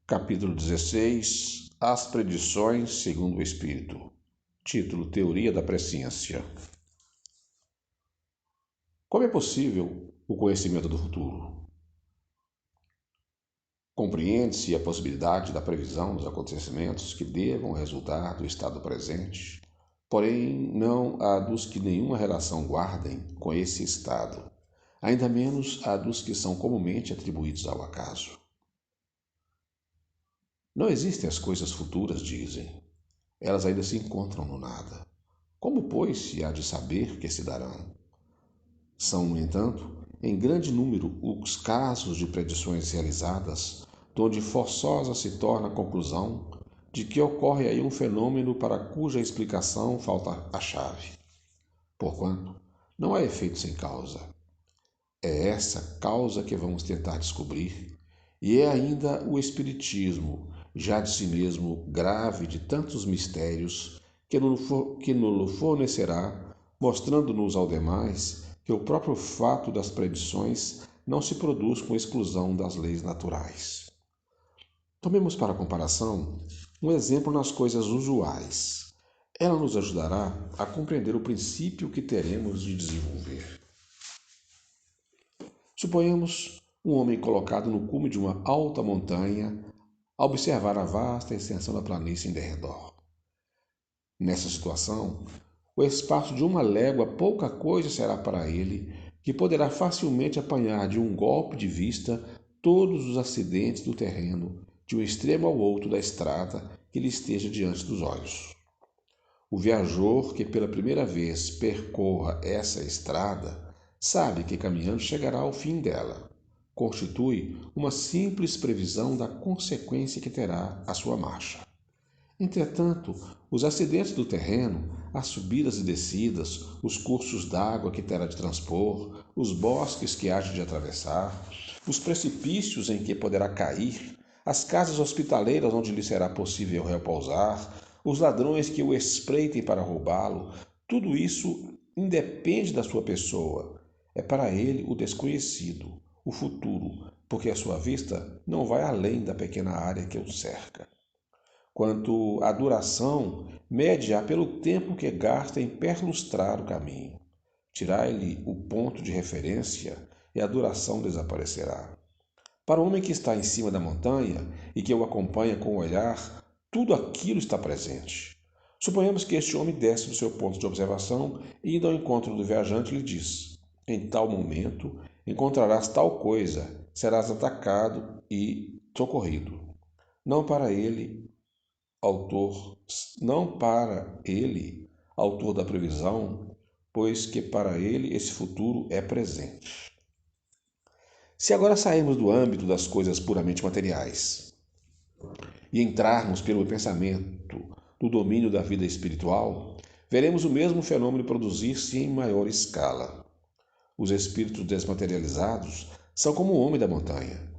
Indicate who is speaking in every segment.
Speaker 1: Capítulo 16. As predições segundo o Espírito. Título: Teoria da Presciência. Como é possível o conhecimento do futuro? Compreende-se a possibilidade da previsão dos acontecimentos que devam resultar do estado presente, porém não a dos que nenhuma relação guardem com esse estado, ainda menos a dos que são comumente atribuídos ao acaso. Não existem as coisas futuras, dizem. Elas ainda se encontram no nada. Como, pois, se há de saber que se darão? São, no entanto, em grande número os casos de predições realizadas, donde forçosa se torna a conclusão de que ocorre aí um fenômeno para cuja explicação falta a chave. Porquanto, não há efeito sem causa. É essa causa que vamos tentar descobrir, e é ainda o Espiritismo, já de si mesmo grave de tantos mistérios, que nos fornecerá, mostrando-nos ao demais que o próprio fato das predições não se produz com exclusão das leis naturais. Tomemos para comparação um exemplo nas coisas usuais. Ela nos ajudará a compreender o princípio que teremos de desenvolver. Suponhamos um homem colocado no cume de uma alta montanha a observar a vasta extensão da planície em derredor. Nessa situação, o espaço de uma légua pouca coisa será para ele, que poderá facilmente apanhar de um golpe de vista todos os acidentes do terreno, de um extremo ao outro da estrada que lhe esteja diante dos olhos. O viajor que pela primeira vez percorra essa estrada sabe que caminhando chegará ao fim dela. Constitui uma simples previsão da consequência que terá a sua marcha. Entretanto, os acidentes do terreno, as subidas e descidas, os cursos d'água que terá de transpor, os bosques que há de atravessar, os precipícios em que poderá cair, as casas hospitaleiras onde lhe será possível repousar, os ladrões que o espreitem para roubá-lo, tudo isso independe da sua pessoa. É para ele o desconhecido, o futuro, porque a sua vista não vai além da pequena área que o cerca. Quanto à duração, mede-a pelo tempo que gasta em perlustrar o caminho. Tirai-lhe o ponto de referência e a duração desaparecerá. Para o homem que está em cima da montanha e que o acompanha com o olhar, tudo aquilo está presente. Suponhamos que este homem desce do seu ponto de observação e, indo ao encontro do viajante, lhe diz: em tal momento encontrarás tal coisa, serás atacado e socorrido. Não para ele, autor da previsão, pois que para ele esse futuro é presente. Se agora sairmos do âmbito das coisas puramente materiais e entrarmos pelo pensamento no domínio da vida espiritual, veremos o mesmo fenômeno produzir-se em maior escala. Os espíritos desmaterializados são como o homem da montanha.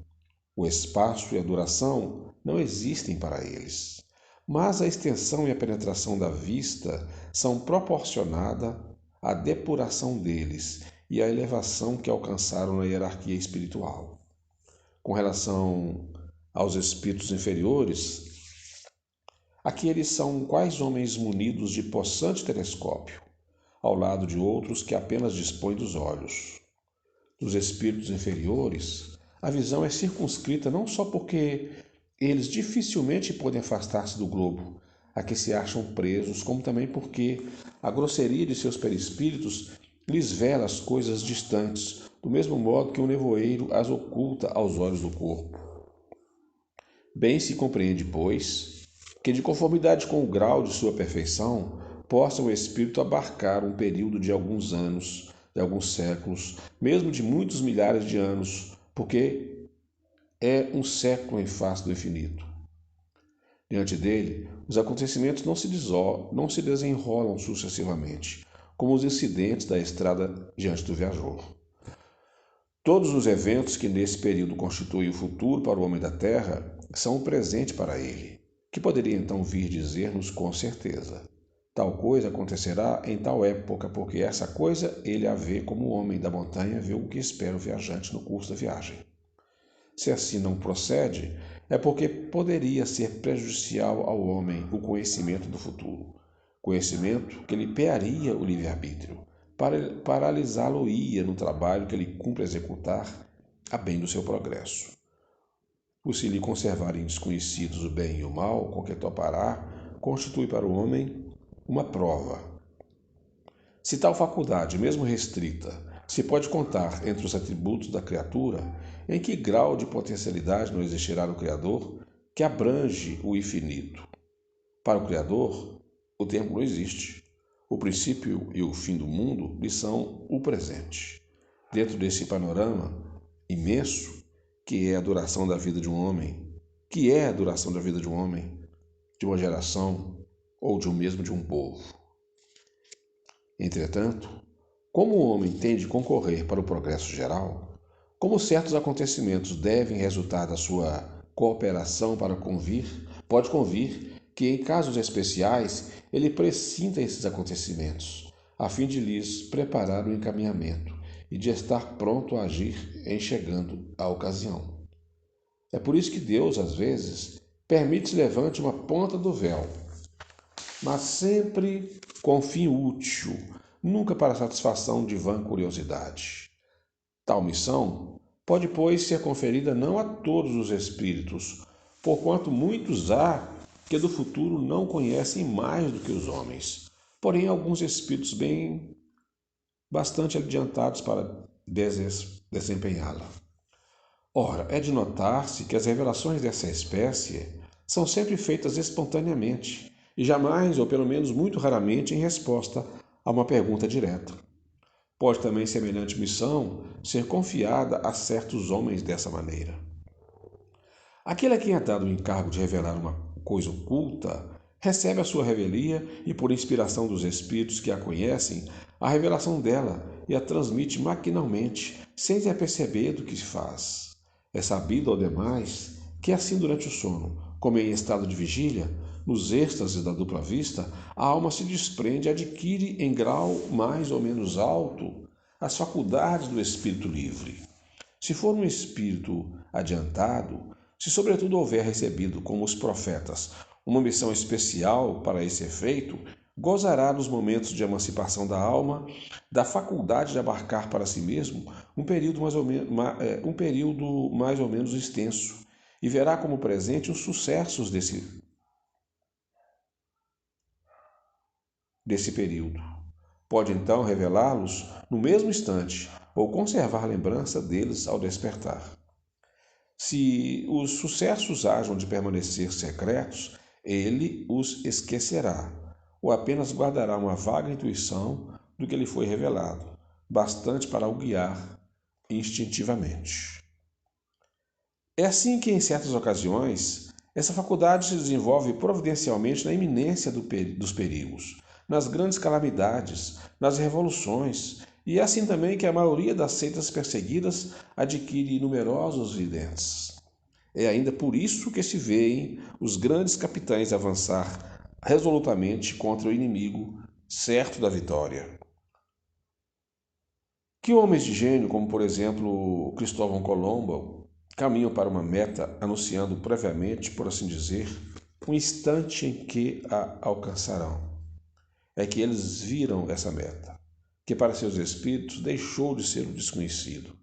Speaker 1: O espaço e a duração não existem para eles, mas a extensão e a penetração da vista são proporcionadas à depuração deles e à elevação que alcançaram na hierarquia espiritual. Com relação aos espíritos inferiores, aqueles são quais homens munidos de possante telescópio, ao lado de outros que apenas dispõem dos olhos. Dos espíritos inferiores, a visão é circunscrita não só porque eles dificilmente podem afastar-se do globo a que se acham presos, como também porque a grosseria de seus perispíritos lhes vela as coisas distantes, do mesmo modo que o nevoeiro as oculta aos olhos do corpo. Bem se compreende, pois, que de conformidade com o grau de sua perfeição, possa o espírito abarcar um período de alguns anos, de alguns séculos, mesmo de muitos milhares de anos, porque é um século em face do infinito. Diante dele, os acontecimentos não se desenrolam sucessivamente, como os incidentes da estrada diante do viajor. Todos os eventos que nesse período constituem o futuro para o homem da terra são um presente para ele, que poderia então vir dizer-nos com certeza: tal coisa acontecerá em tal época, porque essa coisa ele a vê como o homem da montanha vê o que espera o viajante no curso da viagem. Se assim não procede, é porque poderia ser prejudicial ao homem o conhecimento do futuro, conhecimento que lhe pearia o livre-arbítrio, paralisá-lo-ia no trabalho que ele cumpre executar a bem do seu progresso. Por se lhe conservarem desconhecidos o bem e o mal, com que topará, constitui para o homem uma prova. Se tal faculdade, mesmo restrita, se pode contar entre os atributos da criatura, em que grau de potencialidade não existirá no Criador, que abrange o infinito? Para o Criador, o tempo não existe. O princípio e o fim do mundo lhe são o presente. Dentro desse panorama imenso, que é a duração da vida de um homem, de uma geração ou de um povo. Entretanto, como o homem tem de concorrer para o progresso geral, como certos acontecimentos devem resultar da sua cooperação para pode convir que, em casos especiais, ele prescinda esses acontecimentos, a fim de lhes preparar o encaminhamento e de estar pronto a agir em chegando a ocasião. É por isso que Deus, às vezes, permite se levante uma ponta do véu, mas sempre com fim útil, nunca para a satisfação de vã curiosidade. Tal missão pode, pois, ser conferida não a todos os espíritos, porquanto muitos há que do futuro não conhecem mais do que os homens. Porém, alguns espíritos bastante adiantados para desempenhá-la. Ora, é de notar-se que as revelações dessa espécie são sempre feitas espontaneamente e jamais, ou pelo menos muito raramente, em resposta a uma pergunta direta. Pode também semelhante missão ser confiada a certos homens dessa maneira. Aquele a quem é dado o encargo de revelar uma coisa oculta recebe a sua revelia e, por inspiração dos espíritos que a conhecem, a revelação dela e a transmite maquinalmente, sem se aperceber do que se faz. É sabido ao demais que, assim durante o sono, como em estado de vigília, nos êxtases da dupla vista, a alma se desprende e adquire em grau mais ou menos alto as faculdades do espírito livre. Se for um espírito adiantado, se sobretudo houver recebido, como os profetas, uma missão especial para esse efeito, gozará nos momentos de emancipação da alma da faculdade de abarcar para si mesmo um período mais ou menos extenso e verá como presente os sucessos desse período. Pode então revelá-los no mesmo instante ou conservar a lembrança deles ao despertar. Se os sucessos hajam de permanecer secretos, ele os esquecerá, ou apenas guardará uma vaga intuição do que lhe foi revelado, bastante para o guiar instintivamente. É assim que, em certas ocasiões, essa faculdade se desenvolve providencialmente na iminência dos perigos, nas grandes calamidades, nas revoluções, e é assim também que a maioria das seitas perseguidas adquire numerosos videntes. É ainda por isso que se veem os grandes capitães avançar resolutamente contra o inimigo, certo da vitória. Que homens de gênio, como por exemplo Cristóvão Colombo, caminham para uma meta anunciando previamente, por assim dizer, um instante em que a alcançarão. É que eles viram essa meta, que para seus espíritos deixou de ser o desconhecido.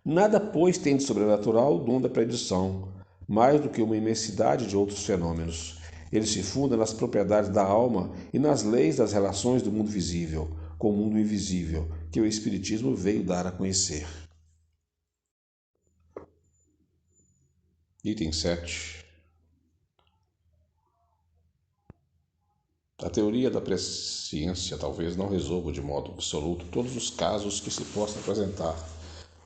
Speaker 1: Nada, pois, tem de sobrenatural o dom da predição, mais do que uma imensidade de outros fenômenos. Ele se funda nas propriedades da alma e nas leis das relações do mundo visível com o mundo invisível, que o Espiritismo veio dar a conhecer. Item 7. A teoria da presciência talvez não resolva de modo absoluto todos os casos que se possam apresentar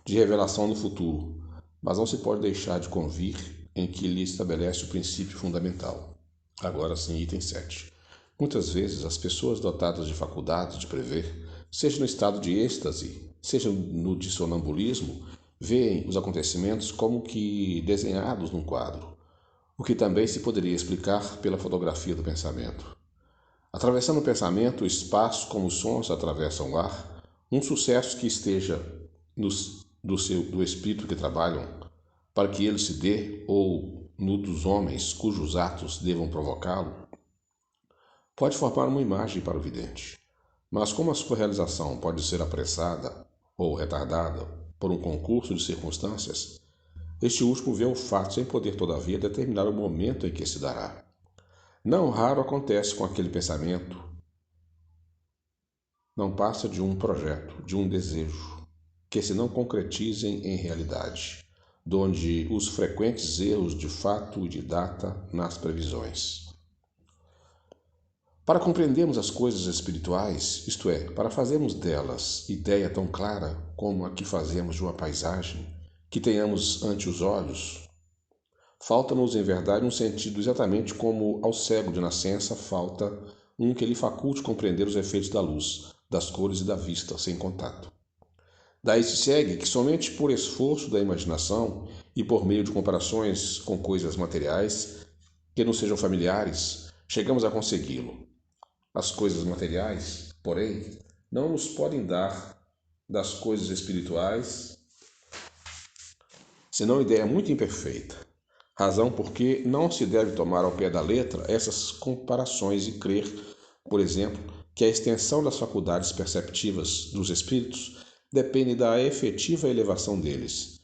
Speaker 1: de revelação no futuro, mas não se pode deixar de convir em que lhe estabelece o princípio fundamental. Agora sim, item 7. Muitas vezes as pessoas dotadas de faculdades de prever, seja no estado de êxtase, seja no de sonambulismo, veem os acontecimentos como que desenhados num quadro, o que também se poderia explicar pela fotografia do pensamento. Atravessando o pensamento o espaço como os sons atravessam o ar, um sucesso que esteja nos do espírito que trabalham, para que ele se dê, ou no dos homens cujos atos devam provocá-lo, pode formar uma imagem para o vidente. Mas como a sua realização pode ser apressada ou retardada por um concurso de circunstâncias, este último vê o fato sem poder, todavia, determinar o momento em que se dará. Não raro acontece com aquele pensamento, não passa de um projeto, de um desejo, que se não concretizem em realidade, donde os frequentes erros de fato e de data nas previsões. Para compreendermos as coisas espirituais, isto é, para fazermos delas ideia tão clara como a que fazemos de uma paisagem que tenhamos ante os olhos, falta-nos em verdade um sentido exatamente como ao cego de nascença falta um que lhe faculte compreender os efeitos da luz, das cores e da vista, sem contato. Daí se segue que somente por esforço da imaginação e por meio de comparações com coisas materiais que nos sejam familiares, chegamos a consegui-lo. As coisas materiais, porém, não nos podem dar das coisas espirituais senão ideia muito imperfeita. Razão porque não se deve tomar ao pé da letra essas comparações e crer, por exemplo, que a extensão das faculdades perceptivas dos espíritos depende da efetiva elevação deles,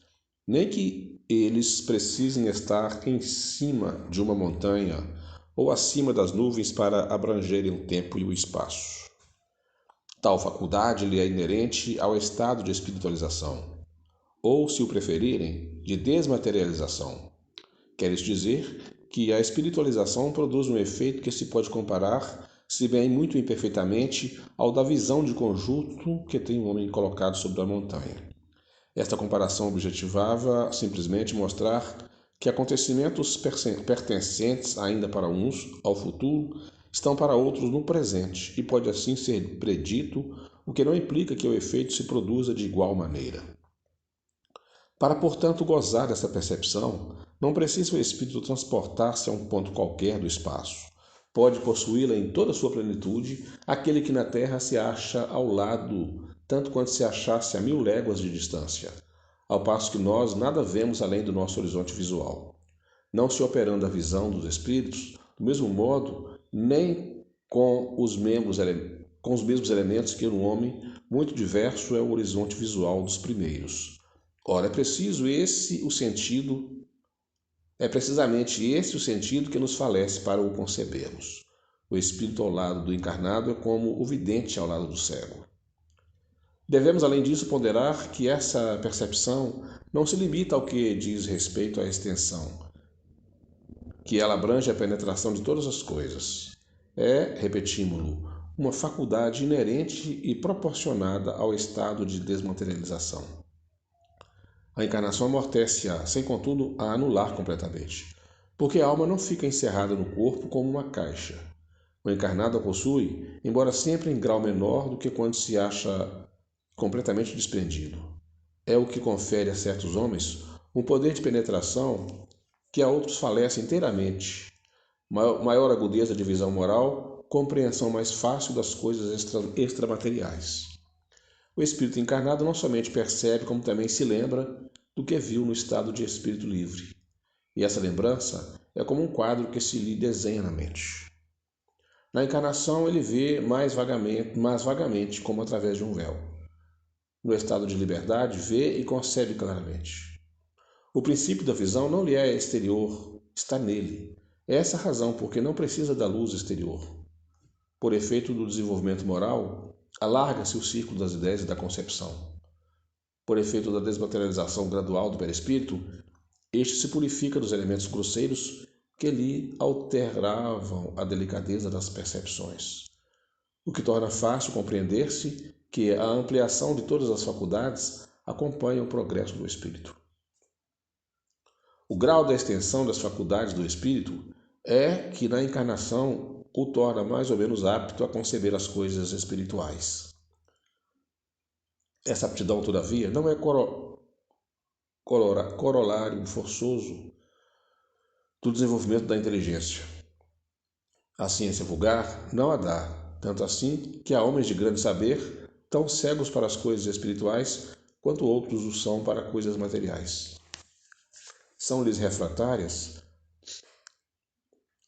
Speaker 1: nem que eles precisem estar em cima de uma montanha ou acima das nuvens para abrangerem o tempo e o espaço. Tal faculdade lhe é inerente ao estado de espiritualização, ou, se o preferirem, de desmaterialização. Quer isso dizer que a espiritualização produz um efeito que se pode comparar, se bem muito imperfeitamente, ao da visão de conjunto que tem o homem colocado sobre a montanha. Esta comparação objetivava simplesmente mostrar que acontecimentos pertencentes ainda para uns ao futuro estão para outros no presente e pode assim ser predito, o que não implica que o efeito se produza de igual maneira. Para, portanto, gozar dessa percepção, não precisa o espírito transportar-se a um ponto qualquer do espaço. Pode possuí-la em toda a sua plenitude aquele que na terra se acha ao lado, tanto quanto se achasse a 1000 léguas de distância, ao passo que nós nada vemos além do nosso horizonte visual. Não se operando a visão dos espíritos, do mesmo modo, nem com os mesmos elementos que no homem, muito diverso é o horizonte visual dos primeiros. Ora, é precisamente esse o sentido que nos falece para o concebermos. O espírito ao lado do encarnado é como o vidente ao lado do cego. Devemos, além disso, ponderar que essa percepção não se limita ao que diz respeito à extensão, que ela abrange a penetração de todas as coisas. É, repetimos-lo, uma faculdade inerente e proporcionada ao estado de desmaterialização. A encarnação amortece-a, sem contudo a anular completamente, porque a alma não fica encerrada no corpo como uma caixa. O encarnado a possui, embora sempre em grau menor do que quando se acha completamente desprendido. É o que confere a certos homens um poder de penetração que a outros falece inteiramente. Maior agudeza de visão moral, compreensão mais fácil das coisas extramateriais. O espírito encarnado não somente percebe, como também se lembra do que viu no estado de espírito livre. E essa lembrança é como um quadro que se lhe desenha na mente. Na encarnação ele vê mais vagamente, como através de um véu. No estado de liberdade, vê e concebe claramente. O princípio da visão não lhe é exterior, está nele. É essa a razão porque não precisa da luz exterior. Por efeito do desenvolvimento moral, alarga-se o círculo das ideias e da concepção. Por efeito da desmaterialização gradual do perispírito, este se purifica dos elementos grosseiros que lhe alteravam a delicadeza das percepções, o que torna fácil compreender-se que a ampliação de todas as faculdades acompanha o progresso do espírito. O grau da extensão das faculdades do espírito é que na encarnação o torna mais ou menos apto a conceber as coisas espirituais. Essa aptidão, todavia, não é corolário forçoso do desenvolvimento da inteligência. A ciência vulgar não a dá, tanto assim que há homens de grande saber, tão cegos para as coisas espirituais quanto outros o são para coisas materiais. São-lhes refratárias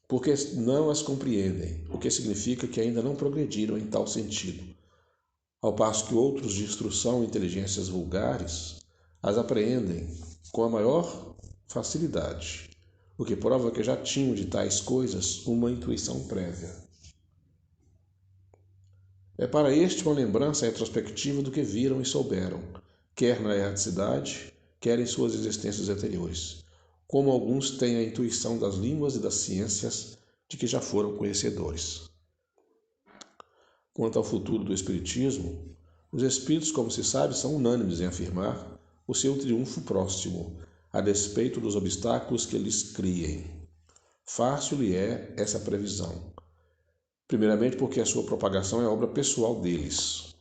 Speaker 1: porque não as compreendem, o que significa que ainda não progrediram em tal sentido, ao passo que outros de instrução e inteligências vulgares as apreendem com a maior facilidade, o que prova que já tinham de tais coisas uma intuição prévia. É para este uma lembrança retrospectiva do que viram e souberam, quer na erraticidade, quer em suas existências anteriores, como alguns têm a intuição das línguas e das ciências de que já foram conhecedores. Quanto ao futuro do Espiritismo, os espíritos, como se sabe, são unânimes em afirmar o seu triunfo próximo, a despeito dos obstáculos que lhes criem. Fácil lhe é essa previsão. Primeiramente porque a sua propagação é obra pessoal deles,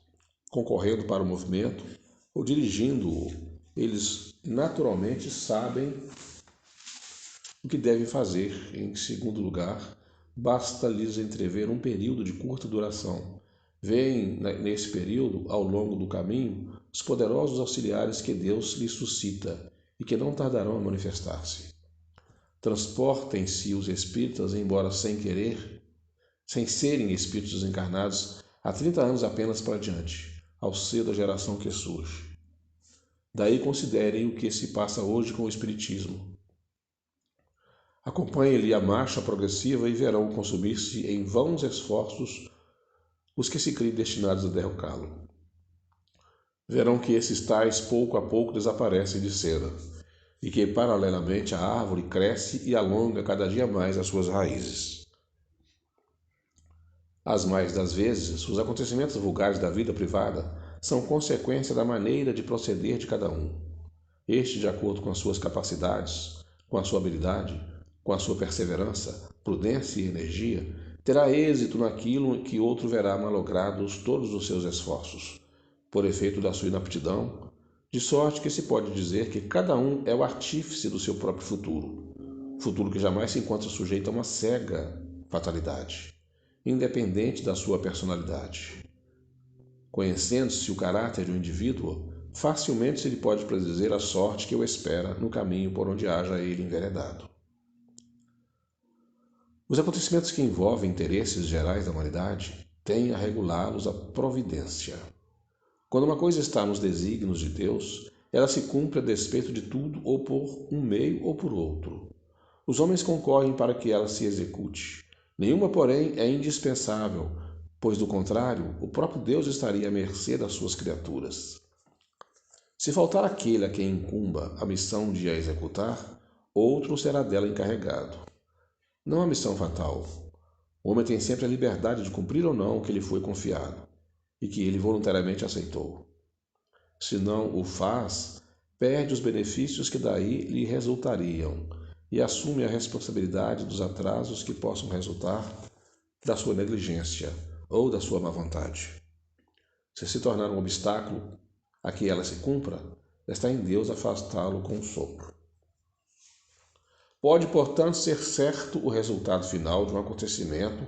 Speaker 1: concorrendo para o movimento ou dirigindo-o. Eles naturalmente sabem o que devem fazer. Em segundo lugar, basta-lhes entrever um período de curta duração. Veem nesse período, ao longo do caminho, os poderosos auxiliares que Deus lhes suscita e que não tardarão a manifestar-se. Transportem-se os espíritas, embora sem querer, sem serem espíritos encarnados, há 30 anos apenas para diante, ao ser da geração que surge. Daí considerem o que se passa hoje com o Espiritismo. Acompanhem-lhe a marcha progressiva e verão consumir-se em vãos esforços os que se criem destinados a derrocá-lo. Verão que esses tais pouco a pouco desaparecem de cena e que, paralelamente, a árvore cresce e alonga cada dia mais as suas raízes. As mais das vezes, os acontecimentos vulgares da vida privada são consequência da maneira de proceder de cada um. Este, de acordo com as suas capacidades, com a sua habilidade, com a sua perseverança, prudência e energia, terá êxito naquilo que outro verá malogrados todos os seus esforços, por efeito da sua inaptidão, de sorte que se pode dizer que cada um é o artífice do seu próprio futuro que jamais se encontra sujeito a uma cega fatalidade, independente da sua personalidade. Conhecendo-se o caráter de um indivíduo, facilmente se lhe pode predizer a sorte que o espera no caminho por onde haja ele enveredado. Os acontecimentos que envolvem interesses gerais da humanidade têm a regulá-los a providência. Quando uma coisa está nos desígnios de Deus, ela se cumpre a despeito de tudo, ou por um meio ou por outro. Os homens concorrem para que ela se execute. Nenhuma, porém, é indispensável, pois, do contrário, o próprio Deus estaria à mercê das suas criaturas. Se faltar aquele a quem incumba a missão de a executar, outro será dela encarregado. Não há missão fatal. O homem tem sempre a liberdade de cumprir ou não o que lhe foi confiado, e que ele voluntariamente aceitou. Se não o faz, perde os benefícios que daí lhe resultariam e assume a responsabilidade dos atrasos que possam resultar da sua negligência ou da sua má vontade. Se tornar um obstáculo a que ela se cumpra, está em Deus afastá-lo com um sopro. Pode, portanto, ser certo o resultado final de um acontecimento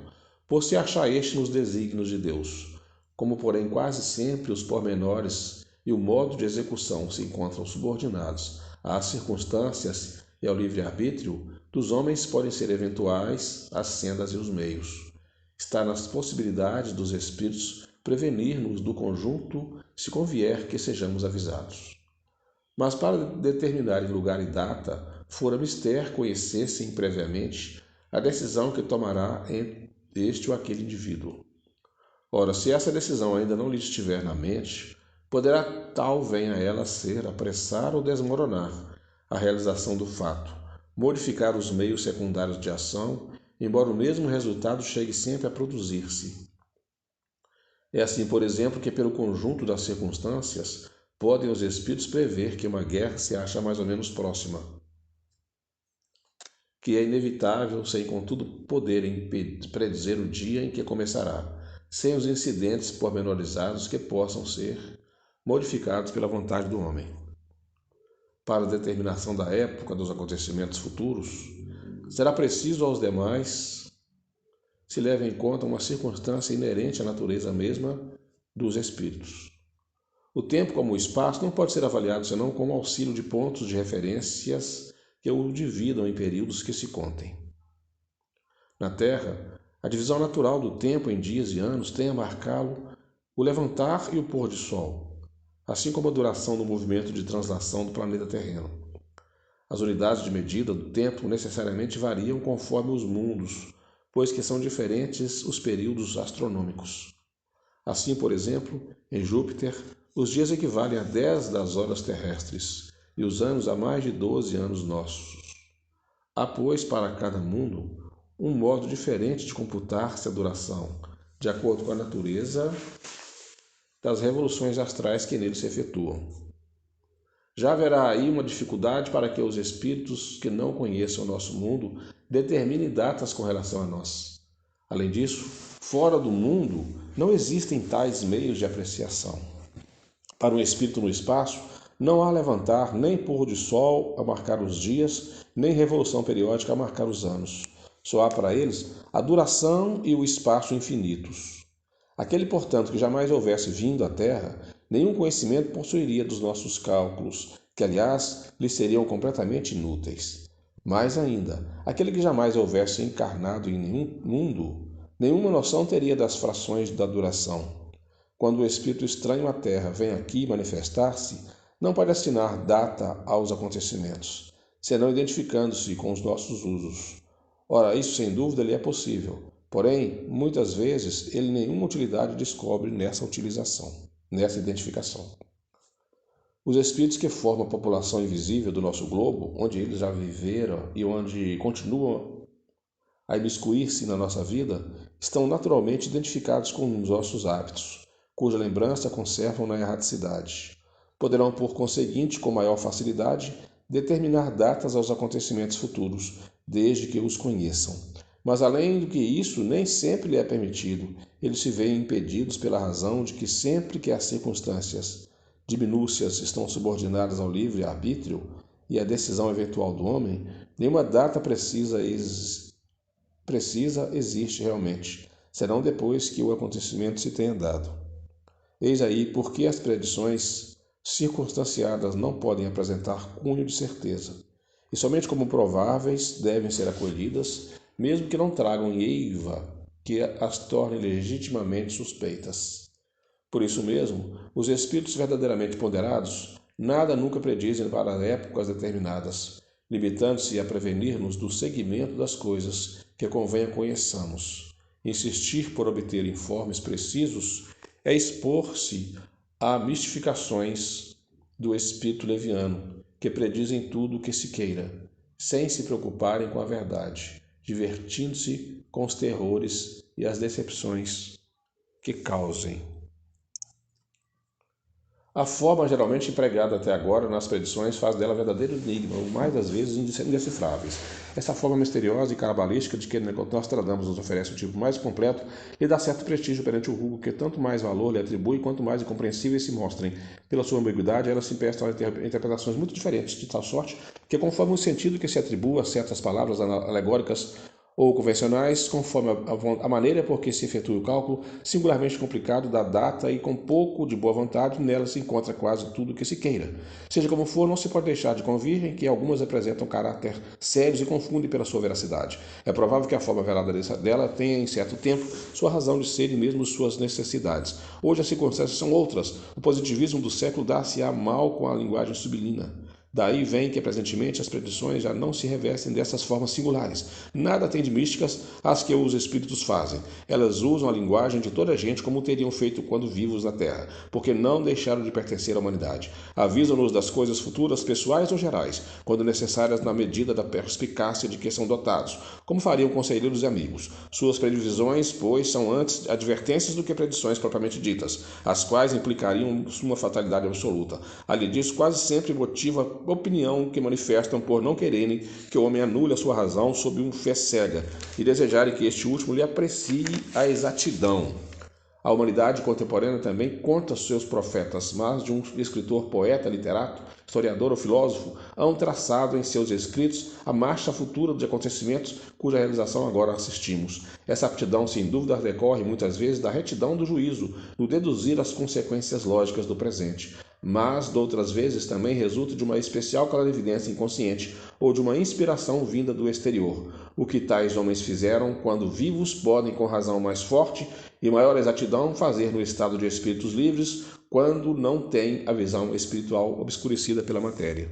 Speaker 1: por se achar este nos desígnios de Deus, como, porém, quase sempre os pormenores e o modo de execução se encontram subordinados às circunstâncias e ao livre-arbítrio dos homens, podem ser eventuais as sendas e os meios. Está nas possibilidades dos espíritos prevenir-nos do conjunto, se convier que sejamos avisados. Mas para determinarem lugar e data, fora mister conhecessem previamente a decisão que tomará este ou aquele indivíduo. Ora, se essa decisão ainda não lhe estiver na mente, poderá tal venha ela ser apressar ou desmoronar a realização do fato, modificar os meios secundários de ação, embora o mesmo resultado chegue sempre a produzir-se. É assim, por exemplo, que pelo conjunto das circunstâncias podem os espíritos prever que uma guerra se acha mais ou menos próxima, que é inevitável, sem contudo poderem predizer o dia em que começará, sem os incidentes pormenorizados que possam ser modificados pela vontade do homem. Para a determinação da época dos acontecimentos futuros, será preciso aos demais se leve em conta uma circunstância inerente à natureza mesma dos espíritos. O tempo, como o espaço, não pode ser avaliado senão como auxílio de pontos de referências que o dividam em períodos que se contem. Na Terra, a divisão natural do tempo em dias e anos tem a marcá-lo o levantar e o pôr de sol, assim como a duração do movimento de translação do planeta terreno. As unidades de medida do tempo necessariamente variam conforme os mundos, pois que são diferentes os períodos astronômicos. Assim, por exemplo, em Júpiter, os dias equivalem a 10 das horas terrestres e os anos a mais de 12 anos nossos. Há, pois, para cada mundo, um modo diferente de computar-se a duração, de acordo com a natureza das revoluções astrais que nele se efetuam. Já haverá aí uma dificuldade para que os espíritos que não conheçam o nosso mundo determinem datas com relação a nós. Além disso, fora do mundo não existem tais meios de apreciação. Para um espírito no espaço, não há levantar nem pôr de sol a marcar os dias, nem revolução periódica a marcar os anos. Só há para eles a duração e o espaço infinitos. Aquele, portanto, que jamais houvesse vindo à Terra, nenhum conhecimento possuiria dos nossos cálculos, que, aliás, lhe seriam completamente inúteis. Mais ainda, aquele que jamais houvesse encarnado em nenhum mundo, nenhuma noção teria das frações da duração. Quando o espírito estranho à Terra vem aqui manifestar-se, não pode assinar data aos acontecimentos, senão identificando-se com os nossos usos. Ora, isso sem dúvida lhe é possível. Porém, muitas vezes, ele nenhuma utilidade descobre nessa utilização, nessa identificação. Os espíritos que formam a população invisível do nosso globo, onde eles já viveram e onde continuam a imiscuir-se na nossa vida, estão naturalmente identificados com os nossos hábitos, cuja lembrança conservam na erraticidade. Poderão, por conseguinte, com maior facilidade, determinar datas aos acontecimentos futuros, desde que os conheçam. Mas, além do que isso, nem sempre lhe é permitido. Eles se veem impedidos pela razão de que sempre que as circunstâncias de minúcias estão subordinadas ao livre-arbítrio e à decisão eventual do homem, nenhuma data precisa existe realmente, serão depois que o acontecimento se tenha dado. Eis aí por que as predições circunstanciadas não podem apresentar cunho de certeza, e somente como prováveis devem ser acolhidas, mesmo que não tragam eiva que as torne legitimamente suspeitas. Por isso mesmo, os espíritos verdadeiramente ponderados nada nunca predizem para épocas determinadas, limitando-se a prevenir-nos do seguimento das coisas que convenha conheçamos. Insistir por obter informes precisos é expor-se a mistificações do espírito leviano, que predizem tudo o que se queira, sem se preocuparem com a verdade, divertindo-se com os terrores e as decepções que causem. A forma geralmente empregada até agora nas predições faz dela verdadeiro enigma, ou mais das vezes indecifráveis. Essa forma misteriosa e cabalística de que Nostradamus nos oferece um tipo mais completo lhe dá certo prestígio perante o vulgo, que tanto mais valor lhe atribui quanto mais incompreensíveis se mostrem. Pela sua ambiguidade, elas se prestam a interpretações muito diferentes, de tal sorte que, conforme o sentido que se atribua a certas palavras alegóricas ou convencionais, conforme a maneira por que se efetua o cálculo, singularmente complicado da data e com pouco de boa vontade, nela se encontra quase tudo o que se queira. Seja como for, não se pode deixar de convir em que algumas apresentam caráter sérios e confundem pela sua veracidade. É provável que a forma velada dela tenha, em certo tempo, sua razão de ser e mesmo suas necessidades. Hoje as circunstâncias são outras. O positivismo do século dá-se-á mal com a linguagem sublina. Daí vem que, presentemente, as predições já não se revestem dessas formas singulares. Nada tem de místicas as que os espíritos fazem. Elas usam a linguagem de toda a gente como teriam feito quando vivos na Terra, porque não deixaram de pertencer à humanidade. Avisam-nos das coisas futuras, pessoais ou gerais, quando necessárias na medida da perspicácia de que são dotados, como fariam conselheiros e amigos. Suas previsões, pois, são antes advertências do que predições propriamente ditas, as quais implicariam uma fatalidade absoluta. Além disso, quase sempre motiva opinião que manifestam por não quererem que o homem anule a sua razão sob uma fé cega e desejarem que este último lhe aprecie a exatidão. A humanidade contemporânea também conta seus profetas, mas de um escritor, poeta, literato, historiador ou filósofo, hão traçado em seus escritos a marcha futura de acontecimentos cuja realização agora assistimos. Essa aptidão, sem dúvida, decorre muitas vezes da retidão do juízo, no deduzir as consequências lógicas do presente, mas, doutras vezes, também resulta de uma especial clarividência inconsciente ou de uma inspiração vinda do exterior. O que tais homens fizeram quando vivos podem, com razão mais forte e maior exatidão, fazer no estado de espíritos livres quando não têm a visão espiritual obscurecida pela matéria.